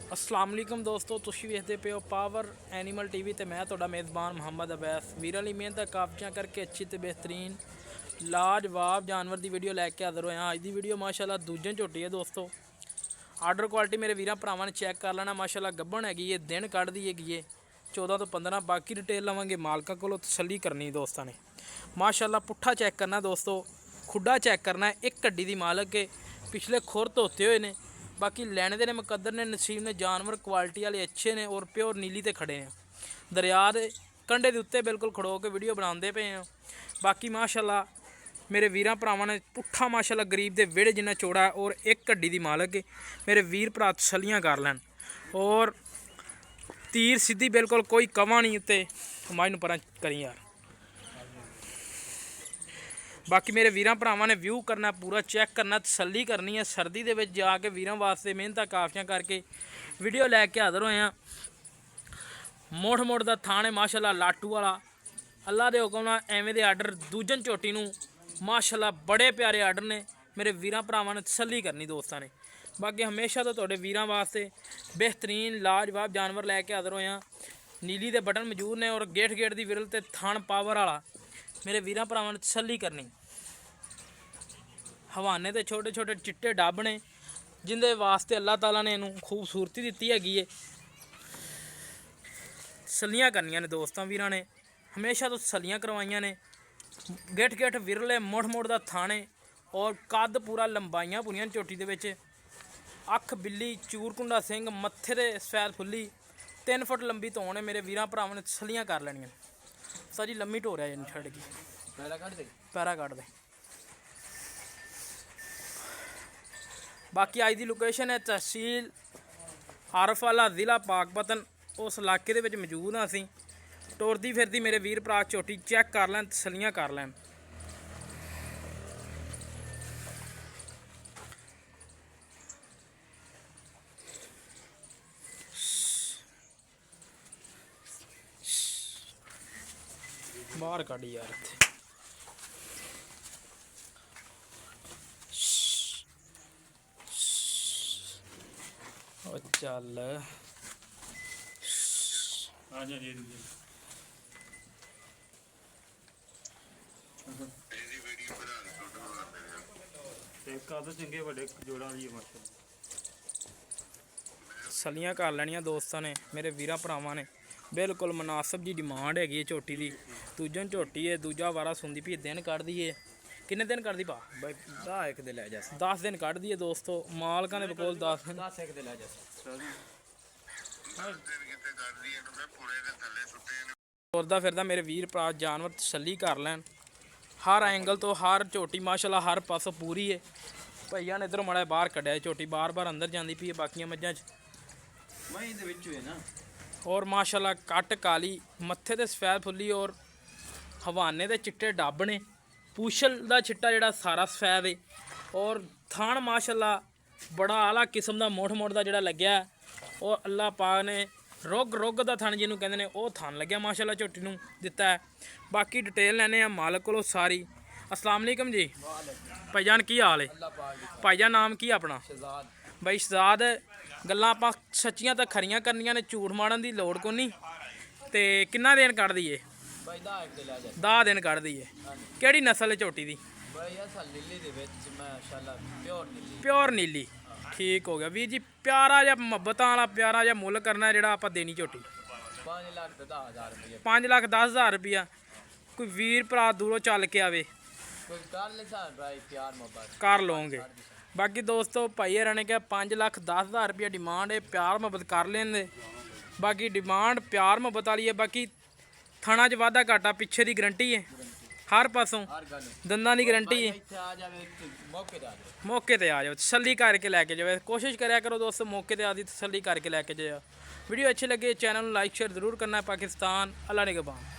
अस्सलाम वालेकुम दोस्तों, तुसीं वेखदे पे हो पावर एनिमल टीवी ते मैं तुहाडा मेज़बान मोहम्मद अवैस वीरां लई मेहनत काफियां करके अच्छी ते बेहतरीन लाजवाब जानवर की वीडियो लैके हाज़र होया। अज की वीडियो माशाल्लाह दूजन झोटी है दोस्तों। आर्डर क्वालिटी मेरे वीरां भरावां ने चैक कर लेना। माशाल्लाह गब्बन हैगी है, दिन कढ़दी हैगी है 14 तो 15। बाकी डिटेल लवांगे मालका कोलों, तसल्ली करनी दोस्तां ने। माशाल्लाह पुट्ठा चैक करना दोस्तों, खुड्डा चैक करना है। एक कड्डी दी मालक के पिछले खुर धोते हुए ने। बाकी लैने दे मुकद्दर ने, नसीब ने, जानवर क्वालिटी वाले अच्छे ने और प्योर नीली ते खड़े हैं। दरिया के कंढे के उत्ते बिल्कुल खड़ो के वीडियो बनाते पे हैं। बाकी माशाल्लाह मेरे वीरां भरावां ने पुट्ठा माशाल्लाह गरीब दे विहड़े जिन्ना चौड़ा है और एक कड्डी दी मालक है। मेरे वीर भरा तसल्लियां कर लैन और तीर सीधी बिल्कुल कोई कवा नहीं उत्ते। माई नूं परां करी यार। बाकी मेरे वीरां भरावां ने व्यू करना, पूरा चैक करना, तसल्ली करनी है। सर्दी दे विच जाके वीरां वास्ते मेहनत काफियां करके वीडियो लैके हाज़र होए हैं। मोड़ दा थान है माशाल्लाह लाटू वाला। अल्लाह दे हुक्म नाल एवें दे आर्डर दूजन झोटी नूं माशाल्लाह बड़े प्यारे आर्डर ने। मेरे वीरां भरावां ने तसल्ली करनी दोस्तां ने। बाकी हमेशा तो तुहाडे वीरां वास्ते बेहतरीन लाजवाब जानवर लैके हाज़र होए हैं। नीली दे बटन मौजूद ने और गेट दी विरल ते थान पावर वाला। मेरे वीरां भरावां ने तसल्ली करनी। हवाने ते छोटे छोटे चिट्टे डब ने जिंदे वास्ते अल्लाह ताला ने इनू खूबसूरती दी हैगी है। तसल्लियां करनियां ने दोस्तां वीरां ने, हमेशा तो तसल्लियां करवाइयां ने। गेठ विरले मोड़ दा थाने और कद पूरा लंबाइयां पूरियां झोटी दे विच। अख बिल्ली, चूरकुंडा सिंह, मत्थे ते सफैद फुल्ली, 3 फुट लंबी धौन है। मेरे वीरां भरावां ने तसल्लियां कर लैनियां। सारी लम्मी ढोर है छड़ गई, पैरा कट दे। बाकी अज की लोकेशन है तहसील आरफवाला, जिला पाकपतन। उस इलाके दे विच मौजूद हाँ असीं। टुरदी फिरदी मेरे वीर भरा झोटी चैक कर लैन, तसल्लियां कर लैन। बाहर कढ़ यार इत्थे। चल सलियां कर लैनियां दोस्तां ने। मेरे वीरां भरावां ने बिल्कुल मुनासिब जी डिमांड हैगी झोटी की। दूजन झोटी है, दूजा वारा सुनदी भी दिन कढ़दी है। किन्ने दिन कढ़दी पा भाई 10 दे लै जा 10 दिन कढ़दी है दोस्तों। मालकां दे कोल 10 दिन दे लै जा तुरदा फिरदा मेरे वीर भरा जानवर तसल्ली कर लैन। हर एंगल तो हर झोटी माशाल्लाह हर पासों पूरी है। भैया ने इधरों माड़ा बाहर कढ़िया झोटी बार बार अंदर जाती पई है बाकियां मझां च। और माशाल्लाह कट काली, मत्थे ते सफैद फुल्ली और हवाने ते चिट्टे डब ने। पूछल दा चिट्टा जिहड़ा सारा सफैद है और थान माशाल्लाह बड़ा आला किस्म दा मोड़ दा जिहड़ा लग्या है। और अल्लाह पाक ने रुग दा थान जिन्होंने कहते हैं वह थान लग्या माशाल्लाह झोटी नूं दिता है। बाकी डिटेल लैने आ मालक कोलों सारी। अस्सलाम वालेकुम जी भाईजान, की हाल है? भाईजान नाम की अपना? भाई शहजाद। गल्लां आपां सच्चियां तो खरियां करनियां ने, झूठ मारन की लोड़ कोनी। ते किन्ना दिन कढ़दी है? 10 दिन कढ़दी है। केड़ी नस्ल है झोटी दी? प्योर नीली। ठीक हो गया वीर जी। प्यारा जा मुहब्बत वाला प्यारा जा मुल करना जिहड़ा आपां देनी झोटी 5,10,000 रुपया। कोई वीर भरा दूरों चल के आवे कर लोगे। बाकी दोस्तों भाई हराने क्या 5,10,000 रुपया डिमांड है। प्यार मुहब्बत कर लेंदे। बाकी डिमांड प्यार मुहब्बत वाली है। बाकी थाना च वाधा घाटा पिछे की गारंटी है, हर पासों दंदां की गारंटी है। मौके ते आ जाओ, तसल्ली करके लैके जाओ। कोशिश करा करो दोस्तों मौके ते आदि तसल्ली करके लैके जाओ। वीडियो अच्छी लगे चैनल लाइक शेयर जरूर करना है। पाकिस्तान अल्लाह निगहबान।